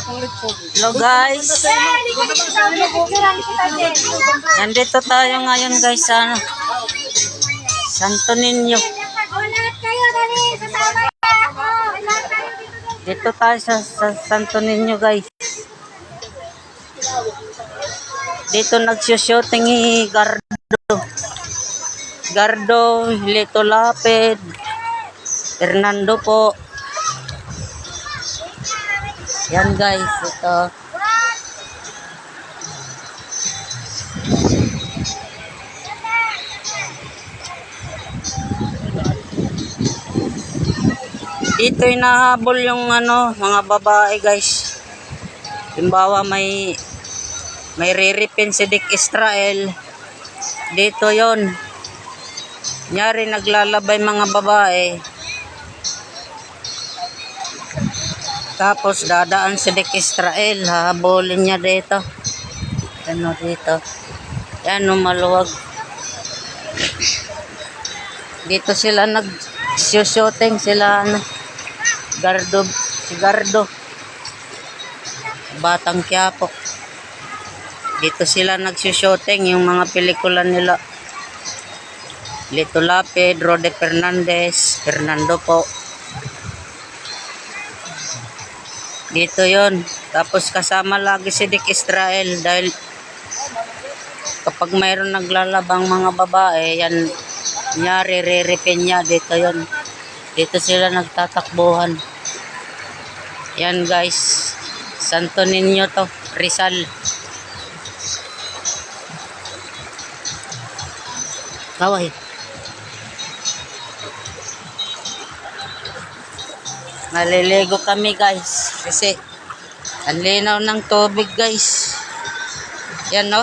Hello guys. Nandito tayo ngayon guys sa Santo Niño. Dito tayo sa Santo Niño guys. Dito nagsushooting ni Gardo, Lito Lapid, Fernando po. Yan guys, ito. Dito hinahabol yung mga babae guys. Halimbawa may riripin si Dick Israel. Dito yon. Nyari naglalabay mga babae. Tapos dadaan si Dick Israel, hahabulin niya dito. Dito. Yan, maluwag. Dito sila nag-shooting sila, si Gardo. Batang Quiapo. Dito sila nag-shooting yung mga pelikula nila. Lito Lapid, Rode Fernandez, Fernando po. Dito yon. Tapos kasama lagi si Dick Israel dahil kapag mayroon naglalabang mga babae, yan niya riripin niya. Dito yon. Dito sila nagtatakbuhan. Yan guys. Santo Niño to. Rizal. Kaway. Maliligo kami guys kasi ang linaw ng tubig guys. Yan no.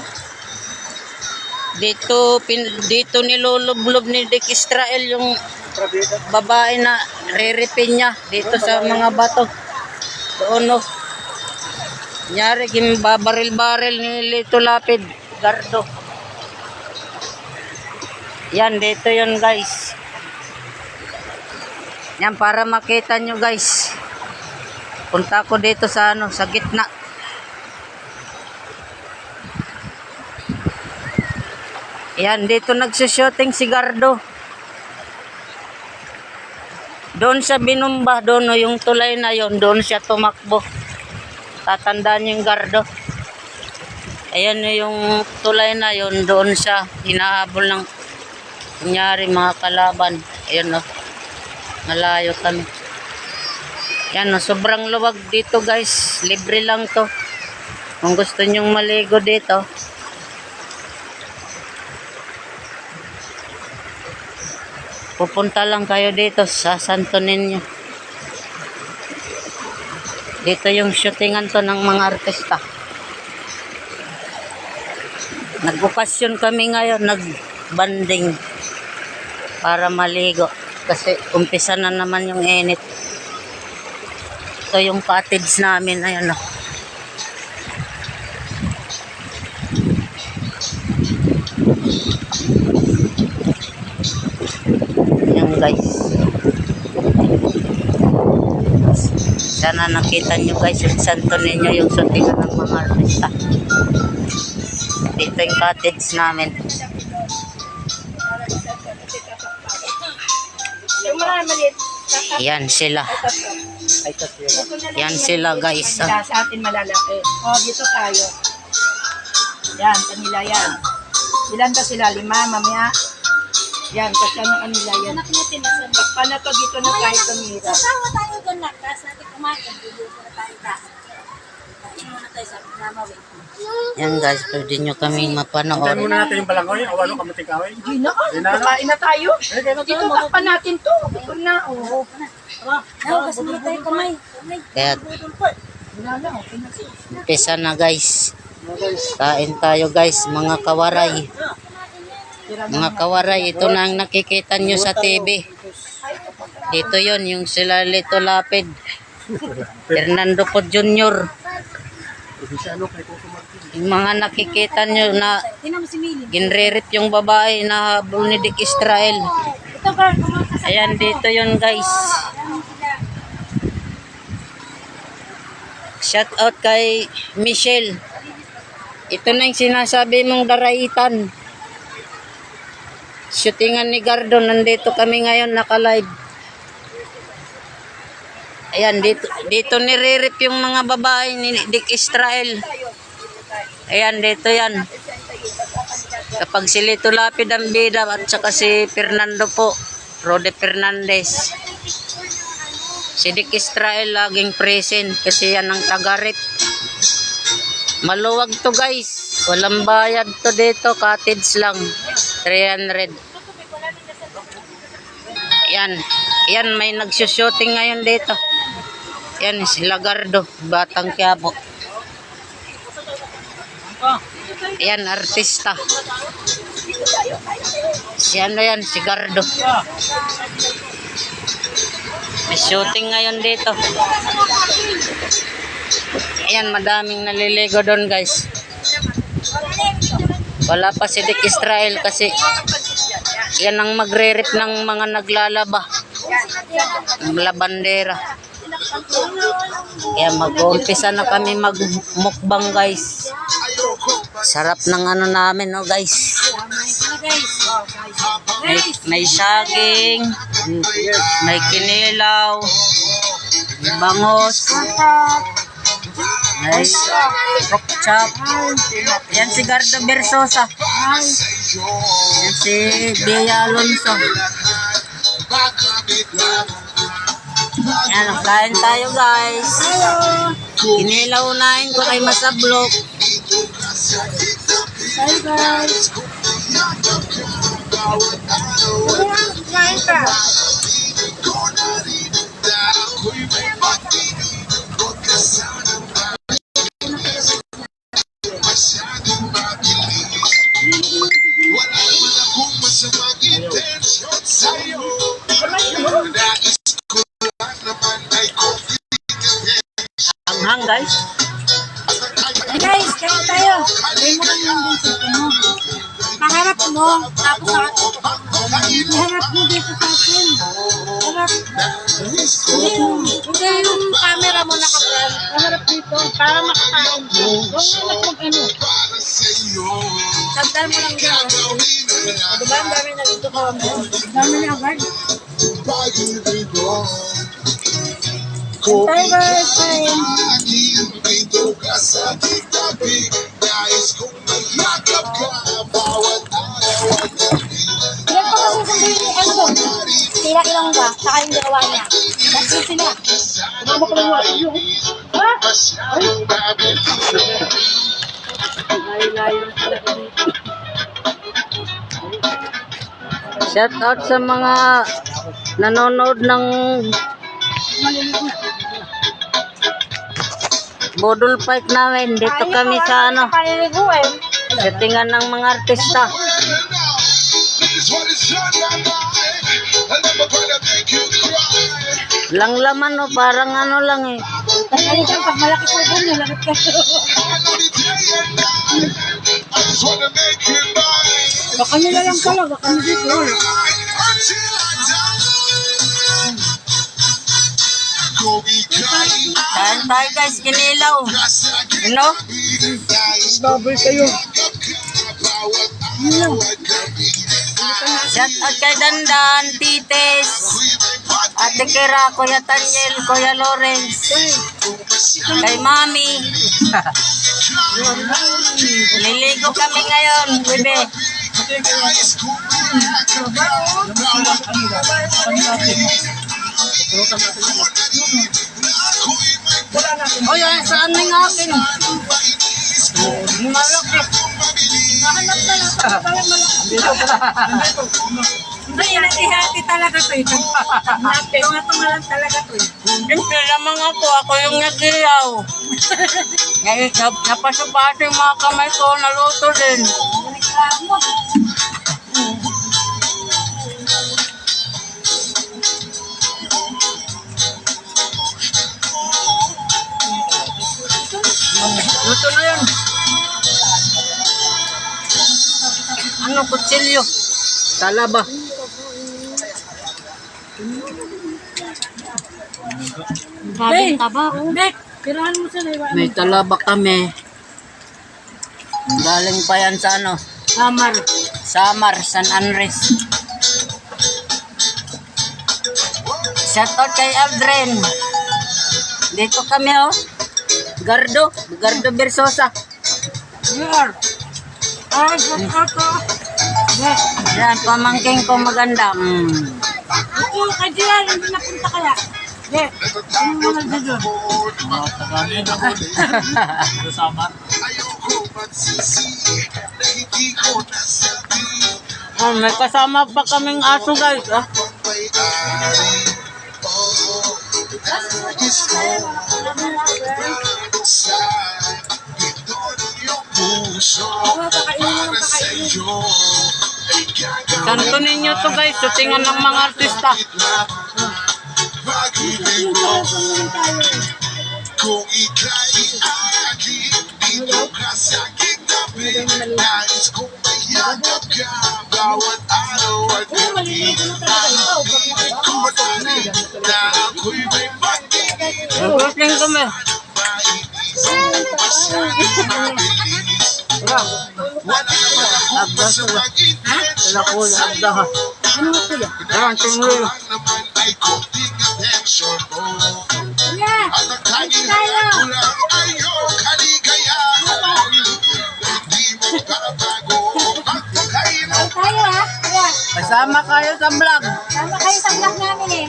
Dito nilulublob ni Dick Israel yung babae na riripin niya dito sa mga bato. Doon no. Nyari babaril-baril ni Lito Lapid, Gardo. Yan dito yon guys. Yan para makita nyo guys. Punta ko dito sa sa gitna. Yan dito nagsushooting si Gardo. Doon sa binumba, doon yung tulay na yon, doon siya tumakbo. Tatandaan yung Gardo. Ayan yung tulay na yon, doon siya hinahabol ng kunyari mga kalaban. Ayan o. Malayo kami. Yan o, sobrang luwag dito guys. Libre lang to. Kung gusto nyong maligo dito. Pupunta lang kayo dito sa Santo Niño. Dito yung shootingan to ng mga artista. Nagbukasyon kami ngayon. Nagbanding. Para maligo. Kasi umpisa na naman yung init. Ito yung cottage namin. Ayan o. Ayan guys. Sana nakita nyo guys yung Santo Niño, yung shootingan ng mga artista. Dito yung cottage namin. Yan sila. Yan sila guys. Sa atin malalaki. Dito tayo. Yan, kanila yan. Ilan ba sila? 5, mamaya. Yan, kasi ano kanila yan. Paano to dito na tayo tumira? Kasama tayo doon lang. Tapos natin kumain. Dito na tayo tayo. Muna tayo sa pinamawin. Yan guys, pwede nyo kaming mapanood. Tayo muna natin yung balangoy, awalo kami tingkawin. Hindi na. Kakain na tayo. Dito takpan natin to. Ito na. Oo. Kasi muna tayo kamay. Kaya umpisa na guys. Kain tayo guys, mga kawaray. Mga kawaray, ito na ang nakikita nyo sa TV. Dito yon yung sila Lito Lapid. Fernando po Jr. Yung mga nakikita nyo na ginrerip yung babae na habol ni Dick Israel. Ayan, dito yon guys. Shout out kay Michelle. Ito na yung sinasabi mong daraitan. Shootingan ni Gardo. Nandito kami ngayon naka-live. Ayan, dito nire-rip yung mga babae ni Dick Israel. Ayan, dito yan. Kapag si Lito Lapid ang bida at saka si Fernando po, Rode Fernandez. Si Dick Israel laging present kasi yan ang taga-rip. Maluwag to guys. Walang bayad to dito. Cottage lang. 300. Yan. Yan, may nagsushooting ngayon dito. Yan, sila Gardo. Batang Quiapo. Yan, artista. Si ano yan, si Gardo. May shooting ngayon dito. Ayan, madaming naliligo doon guys. Wala pa si Dick Israel kasi yan ang magre-rip ng mga naglalaba. Ng labandera. Kaya mag-uumpisa na kami magmukbang guys. Sarap ng ano namin no guys. May saging, may kinilaw, may bangos, may pork chop. Yan si Gardo Bersosa. Yan si Bea Alonso. Yan, kain tayo guys. Kinilaw unahin ko kay Masablok. Bye guys. Kain ka. Hanghang guys. Hey guys, kain tayo. Gawin mo lang yung dito mo. Paharap mo. Tapos paharap mo dito sa akin. Harap. Hindi yung camera mo nakapan. Paharap dito. Para makakain ko. Huwag mo mag-ano. Sabdal mo lang dyan. Diba ang dami na dito ka mo? Dami na agad. Tayo guys, kain. Ilan pa kasi sabihin ni ano doon? Sila ilang ba? Saka yung gawa niya. Kasi sila. Kumama ko lang yung ha? Layo-layo talaga dito. Shout out sa mga nanonood ng Bodol Fight namin. Dito kami sa ano, settingan ng mga artista. Lang laman o, parang ano lang eh. Kasi dyan, pag malaki po doon, nalakit ka. Baka nila lang pala, baka nila dito. Kain tayo guys, kinilaw. Ano? Baboy kayo. Shout out kay Dandan, Tites, Ate Kira, Kuya Tanyel, Kuya Lawrence, kay Mami. Liligo kami ngayon, bebe. Oh, yan, saan na yung akin? Malaki. Nahanap na lang. Parang malaki. Ay, hati-hati talaga to. Tunga-tunga lang talaga to. Siyempre lamang ako yung nagilaw. Ngayon, napasupaso yung mga kamay ko, naluto din. Luto na yan. Ano, kutsilyo? Talaba. Grabing taba. Tirahan mo sila, iwan May talaba kami. Galing pa yan sa ano? Samar. Samar, San Andres. Shoutout kay Aldrin. Dito kami oh. Gardo Versosa. Here. Ay, ako. Yan, pamangking ko maganda. Ito, kaya hindi napunta kaya. Hindi. Ano mo nagdadon? Oh, may kasama pa kaming aso guys. Ah. Santo ninyo to guys, sutingan ng mga artista. Kung ika'y aking dito ka sa kitabi, nais kong mayagap ka bawat araw at gabi. Naipilit ko na rin na ako'y may pag-ibig. Wrestling kami. Maiisip mo masyadong mabilis. Wala naman akong masamang intensyon sa'yo. Ayan, tingin. Naman ay konting atensyon mo. Yeah. At ang kanilang ko lang ay iyong kaligayahan. Hindi mo babago ang pagkailan Tayo ha. Kaya, Kasama kayo sa vlog. tama kayo sa vlog namin eh.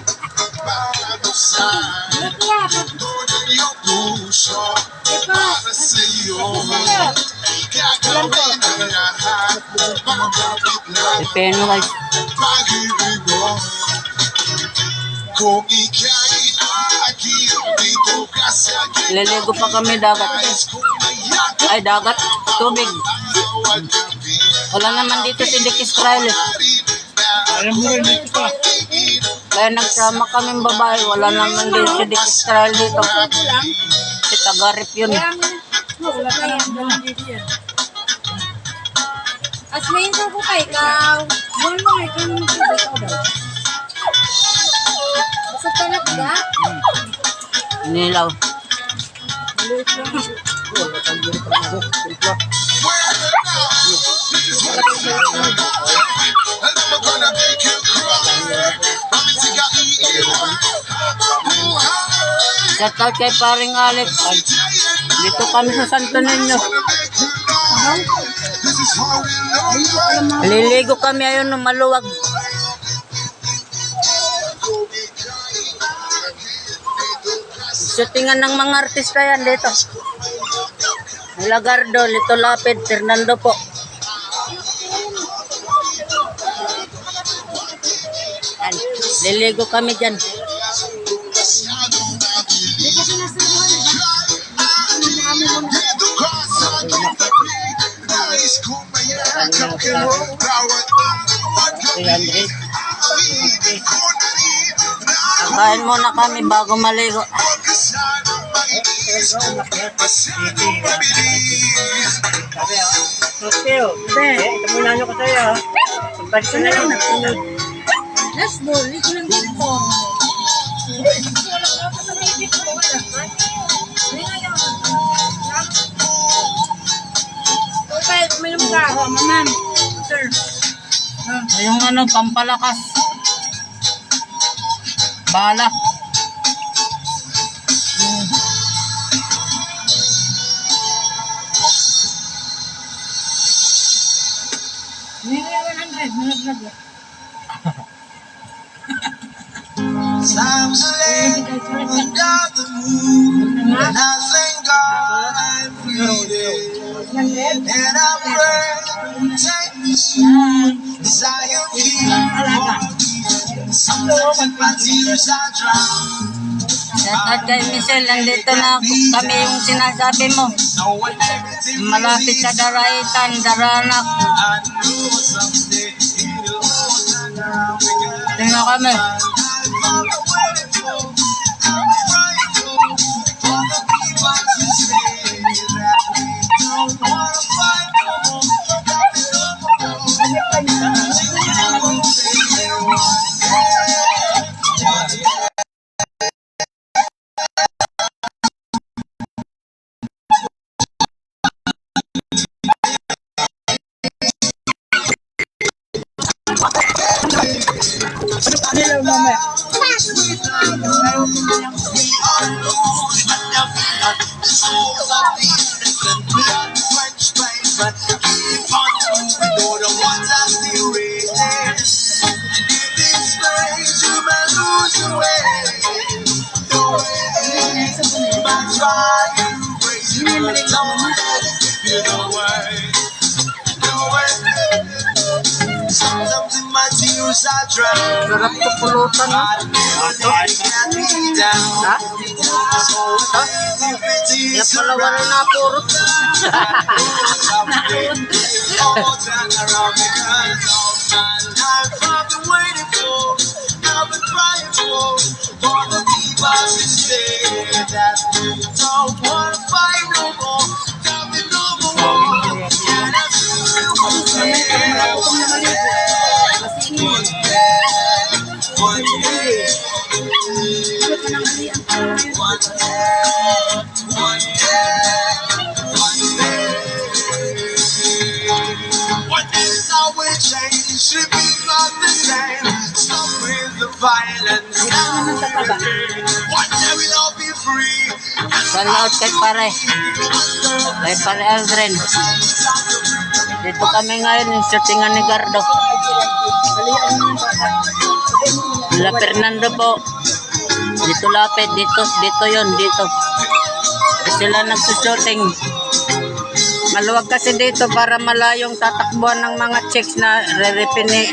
bago sa Kaya, ng iyong puso. ito. Para sa iyo ay gagawin ang lahat. Magkakapit lang Depende guys. pag-ibig mo. Kung ika'y aking dito ka sa Liligo pa kami dagat. nais kong mayagap Ay, dagat. Tubig. bawat gabi. Wala naman dito si Dick Israel. Alam mo rin dito pa. Kaya nagsama kaming babae. Wala naman din si Dick Israel dito. Si Tagarip yun. Wala ka lang doon dito yan. As may info ko kay ikaw. Buwan mo ikaw naman sa ikaw daw. Basta tanak ba? Nilaw. Maliit lang. And I'm gonna make you cry. Promise you got me iwan. Shoutout kay paring Alex. Ay, dito kami sa Santo Niño. This is how we love. Liligo kami ayun ng maluwag. Shootingan ng mga artista yan dito. Lagardo, Lito Lapid, Fernando po. Yan. Liligo kami dyan. Hindi kasi nasabuhan ba? Kami mo na. Dito ka sa katabi. Nais kong mayakap ka bawat araw at gabi. Pilit ko na rin na Kain muna kami bago maligo. huwag ka sanang mainis kung masyadong mabilis. Okay, oh. Ito muna nyo ko sa'yo, ha? Sundan ko na yun. Let's go. Ligo lang dito. Wala ka sa may dito. Wala ka. Hindi nga yun. Okay, uminom ka. Ma'am. Sir. Yung ano, pampalakas. Bala. Hindi nga 100. Malaglag eh. Times are late without the moon, and I thank God every day. And I pray, take me soon, as I am here for you. Sometimes in my tears I drown. Shoutout kay Michelle, nandito na kami yung sinasabi mo. Knowing everything Malapit sa Daraitan, Daranak. I know someday it'll all turn out. Tingnan kami. I'm waiting for, I'm crying for the people to say that we don't wanna fight no more. Got it all over. of the innocent, we unquenched pain, but keep on moving, though the ones are still raging. In this race, you may lose your way. The way, but try to raise you, don't let it give you away. The way, sometimes in my tears I drown. Sarap to pulutan, no? Ha? Kaya pala wala na puro. Should be not the same. Stop with the violence. One day we'll all be free. Salaot kay pare. Kay pare Aldrin. Dito kami ngayon yung shootingan ni Gardo. La Fernando po. Dito lapit, dito yon, dito. Sila nagsushooting. Maluwag kasi dito para malayong tatakbuhan ng mga chicks na re-repe ni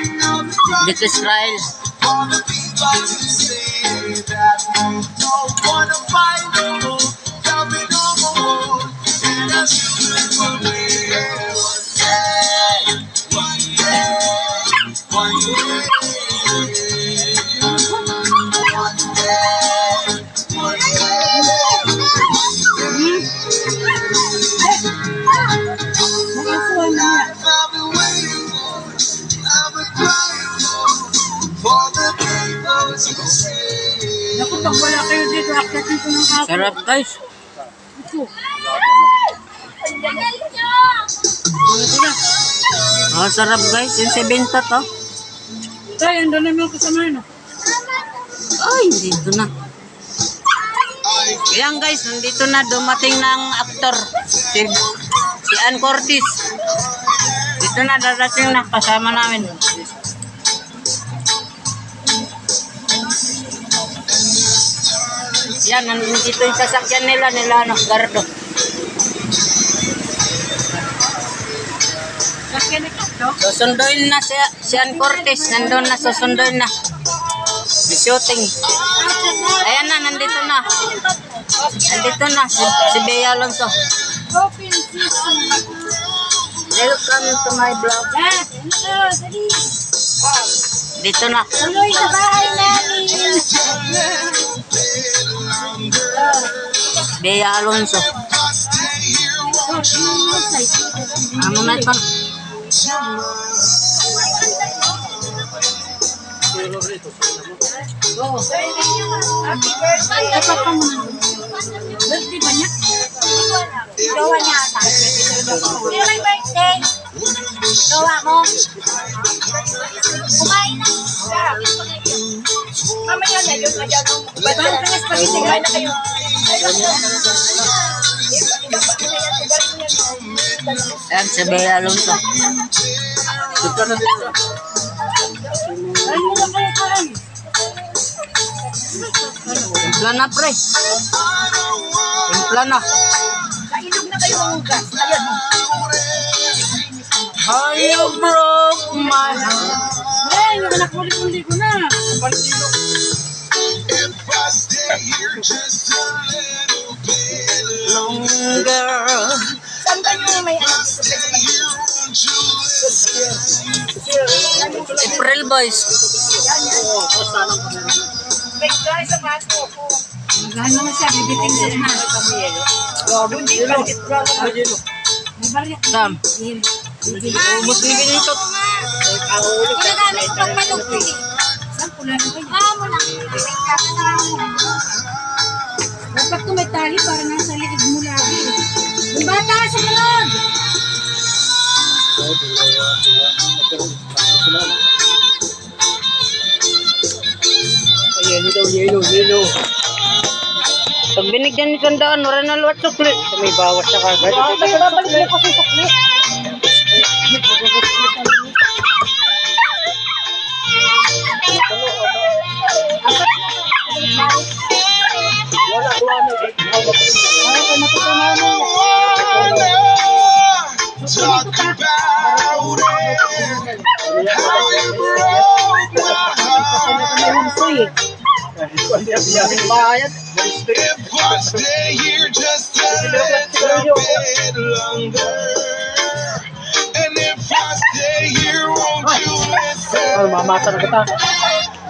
dito Israel. For the people to say that we don't wanna fight no more, there'll be no more, and that's beautiful way. One day, one day, one day, one I've been waiting for, I've been crying for the people to say. Naku, pag wala kayo dito, akyatin ko ng ako. Sarap guys. Oh, sarap guys. Yung 70 to. Tay, ando naman yung kasama no? Ay, dito na. Ayan guys, nandito na. Dumating ng aktor. Si Ann Curtis. Dito na, dadating na. Kasama namin. Yan, nandito yung sasakyan nila, ano, Gardo. Susunduin na si Ann Curtis. Nandun na, susunduin na. May shooting. Ayan na, nandito na. Nandito na, si Bea Alonso. Open season. Welcome to my vlog. Yes, ano, dali. Dito na. Tuloy sa bahay namin. Bea Alonso. Ano na ito? Dapat ka muna. Birthday ba niya? Gawa niya ata. Sino may birthday? Gawa mo? Kumain na. Mamaya na yun, kaya nung Parang kaya spaghetti kumain na ka. kayo. Ayan, si Bea Alonso. Ay, mo na kayo kain. Timpla na, pre. Timpla na. Kailog na kayo ang ugas. Ayan mo. How you broke my heart. Ay, yung anak mo ko na. If I stay here just a little bit Longer. Saan ba yung may anak? stay here, won't you listen? April Boys. May guys, sa bato ko. Magano na siya, bibiting siya na. Gago, hindi ka bakit bravo. May baryak. Sam. Ubus ni ganito. Ginagamit ko pang malugtog eh. Saan pula na kayo? Mo na. Dapat ko may tali para nasa liig mo lagi. Yung bata sa galon! Yelo daw, yelo. Pag Binigyan ni Sandaan, wala na luwat sukli. May bawas na kagad. Babalik mo kasi sukli. Talk about it. How you broke my heart. If I stay here just a little bit longer, and if I stay here, won't you listen? Mamasa na kita.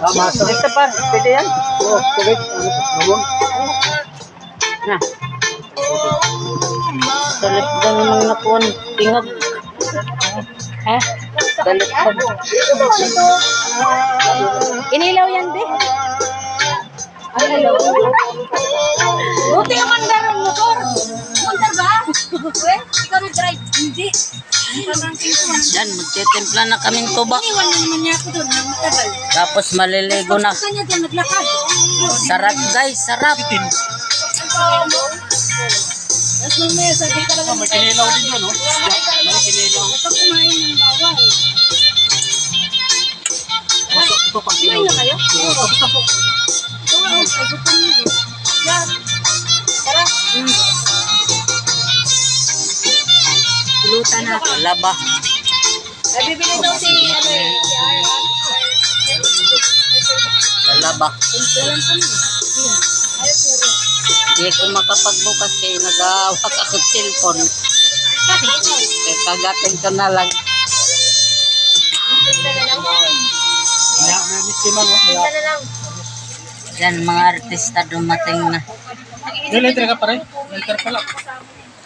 Mamasa. Ito pa, pwede yan. Oo, tubig. Ano? Na. Salit ka namang nakuhan. Tingog. Ha? Salit ka. Inilaw yan, be. Inilaw. Buti ang mandar ang motor. Mandar ba? Eh, ikaw nag-drive. Hindi. Yan, magtitimpla na kaming tuba. Iwan na naman niya ako doon. Nang matagal. Tapos maliligo na. Kanya dyan naglakad. Sarap guys, sarap. Tapos mamaya sabi ka lang. May kinilaw din yun, no? May kinilaw. Ito kumain ng bawal. Ito pang Kumain na kayo? Tapos na po. Oo, pagutom niyo. Yan. Tara. Pulutan na. Wala ba? Ay, bibili daw si, ano eh, si Arhan. Wala ba? Walang kami. Ay, puro. Hindi ko makapagbukas kaya nag-aawak ako sa cellphone. Kaya kagatin ko na lang. May mistima, no? Yan, mga artista dumating na. May lighter ka pa rin? Lighter pala.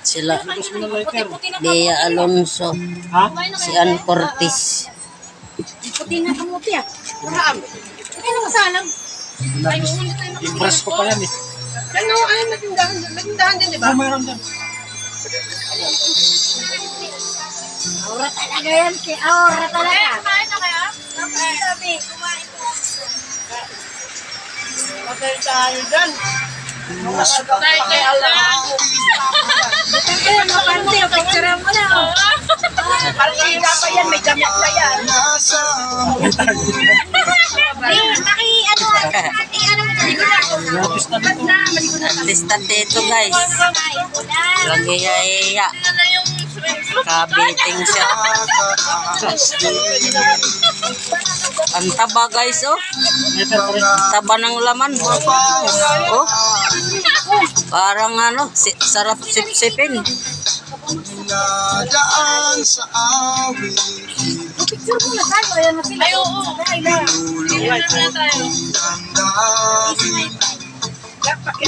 Sila, Tapos mo na lighter. Bea Alonso, Ha? si Ann Cortez. Puti na kamuti ah. Maraan. Puti na masalang. Ay, uulit tayo na. Impress ko pa yan, eh. Ano, ay, natindahan din, di ba? Ah, mayroon dyan. Aura talaga yan. Si Aura talaga. Kumain na kaya? Sabi, kumain ko. Patay tayo dyan. Ayun, mapante. Picture mo na. Oh. Parang hihila pa yan, may damit pa yan. Nasa Ay, ano mo Artista dito guys. Lagi iya. Kabiting siya. Ang taba guys, oh. Lighter pa rin. Taba ng laman. Oh. Parang ano, sarap sipsipin. Nadaan sa awit. picture mo na tayo. Ayan na sila. Ay, oo.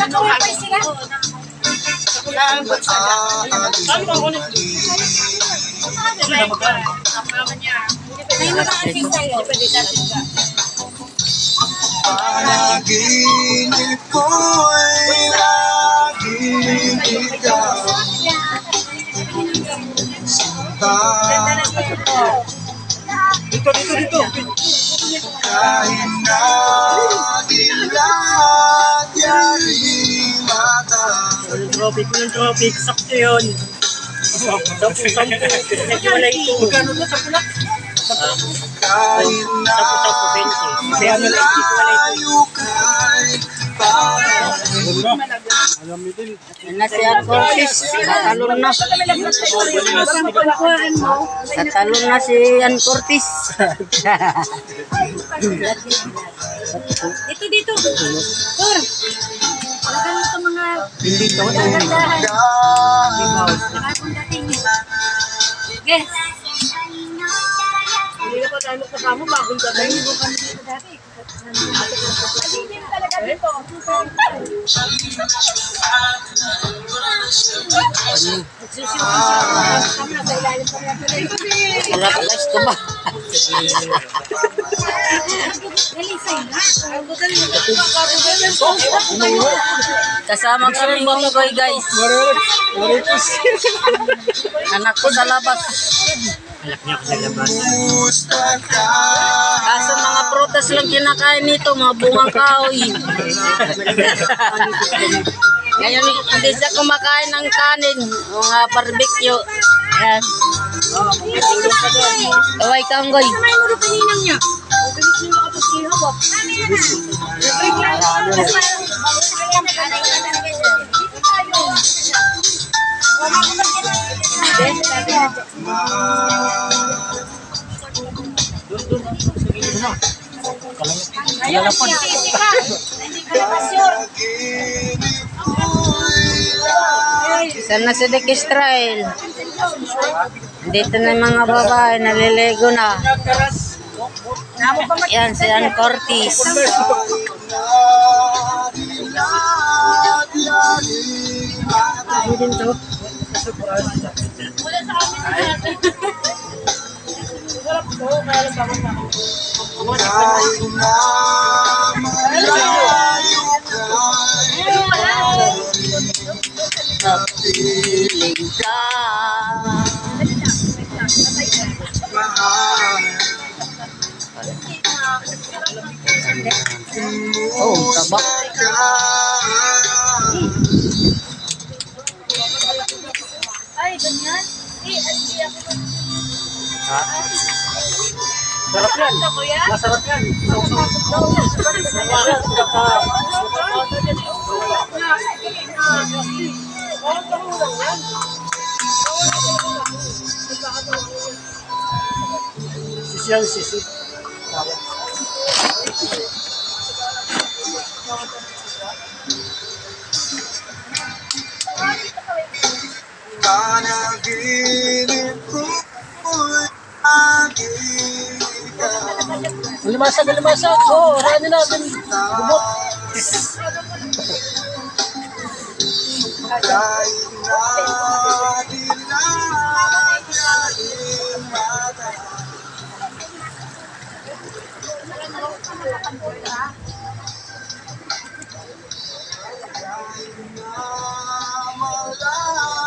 Nakawapay sila. Ay, maka-arting tayo. Panaginip ko'y laging ikaw. Dito. Kahit na lahat yaring mata. Yung trophy. Sakto yun. Sampu. Nagkiwalay ito. Magkano na? Sampu lang? Kahit na malayo kay parang Alam mo din. Yan na si Ann Cortez. Tatalon na. Tatalon na si Ann Cortez. Dito. Tur. Talagang ito mga Hindi ito. dagandahan. dahil Nakakong dating yun. Yes. Hindi na pa tayo magkasama, bagong gabay. Hindi ko kami dito dati. Hindi talaga dito. Kami nasa ilalim pa natin. Sarap guys, tuba. Nalisay na. Kasama ko rin Monggoy guys. Anak ko sa labas. Alak niya ako sa labas. who's the guy? Kaso mga prutas lang kinakain nito, mga bungang kahoy. Ngayon, hindi siya kumakain ng kanin, mga barbecue. Ayan. Kaway kanggoy. May muro kaninang niya. O, ganit niyo makapag-ihaw ba? Saan na si Dick Israel? Dito na yung mga babae, naliligo na. Yan, si Ann Cortez. Piling ka. Oh, tabak. Ay, ganyan. Hindi ako. Sarap yan. Masarap yan. Sisyan, sisi. Panaginip ko'y agila. Galimasa. Oo, rani natin. Bubot. Dahil na dilayain mata.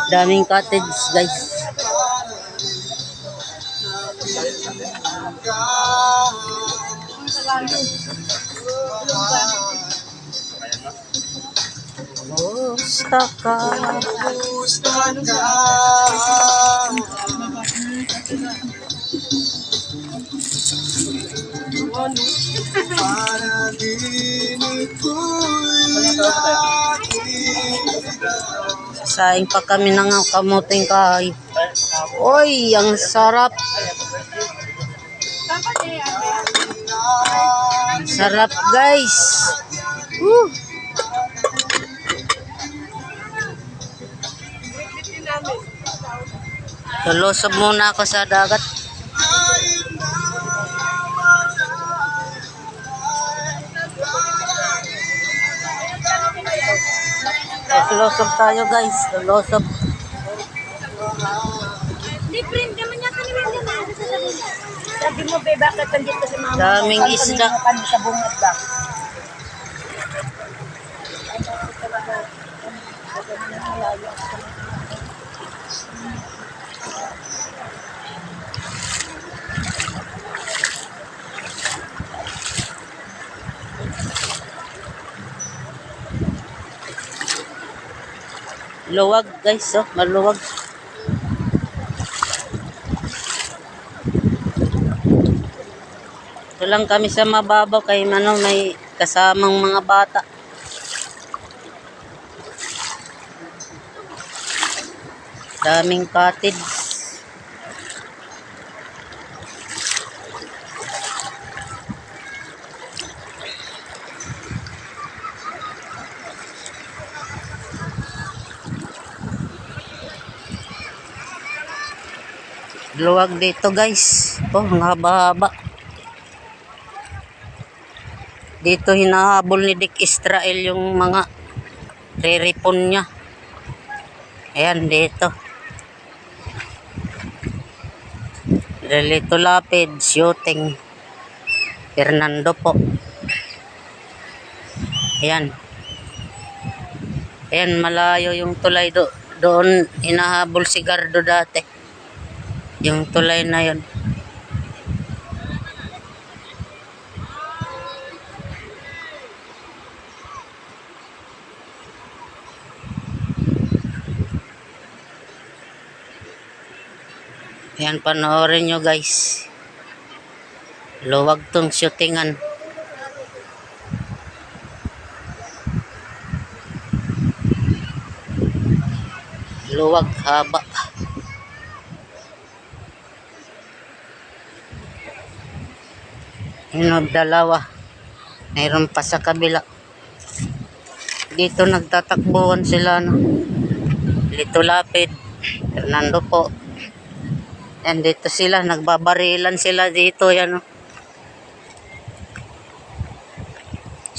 Daming cottage, guys. Gusto ka. Gusto ka. Panaginip ko'y agila. Saing pa kami ng kamuting kahoy. Oy, ang sarap. Sarap, guys. Woo. Lulusob muna ako sa dagat. Lulusob tayo, guys. Lulusob. Hindi, friend. Naman yata ni Wendy na. Sabi mo, be, bakit nandito si mama? Daming isda. Paano sa bungad ba? Luwag, guys. Oh, maluwag. Ito lang kami sa mababaw kay may kasamang mga bata. Daming cottage. Luwag dito, guys. Oh, ang haba-haba. Dito hinahabol ni Dick Israel yung mga riripon niya. Ayan, dito. Lelito Lapid, shooting. Fernando po. Ayan. Ayan, malayo yung tulay doon hinahabol si Gardo dati. Yung tulay na yon. Yan, panoorin nyo guys. Luwag tong shootingan. Luwag, haba. Yun, dalawa. Mayroon pa sa kabila. Dito nagtatakbuhan sila, no? Lito Lapid, Fernando po. Yan, dito sila, nagbabarilan sila dito, yan, no?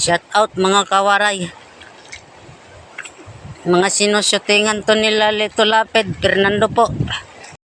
Shout out mga kawaray. Mga sinusyutingan to nila Lito Lapid, Fernando po.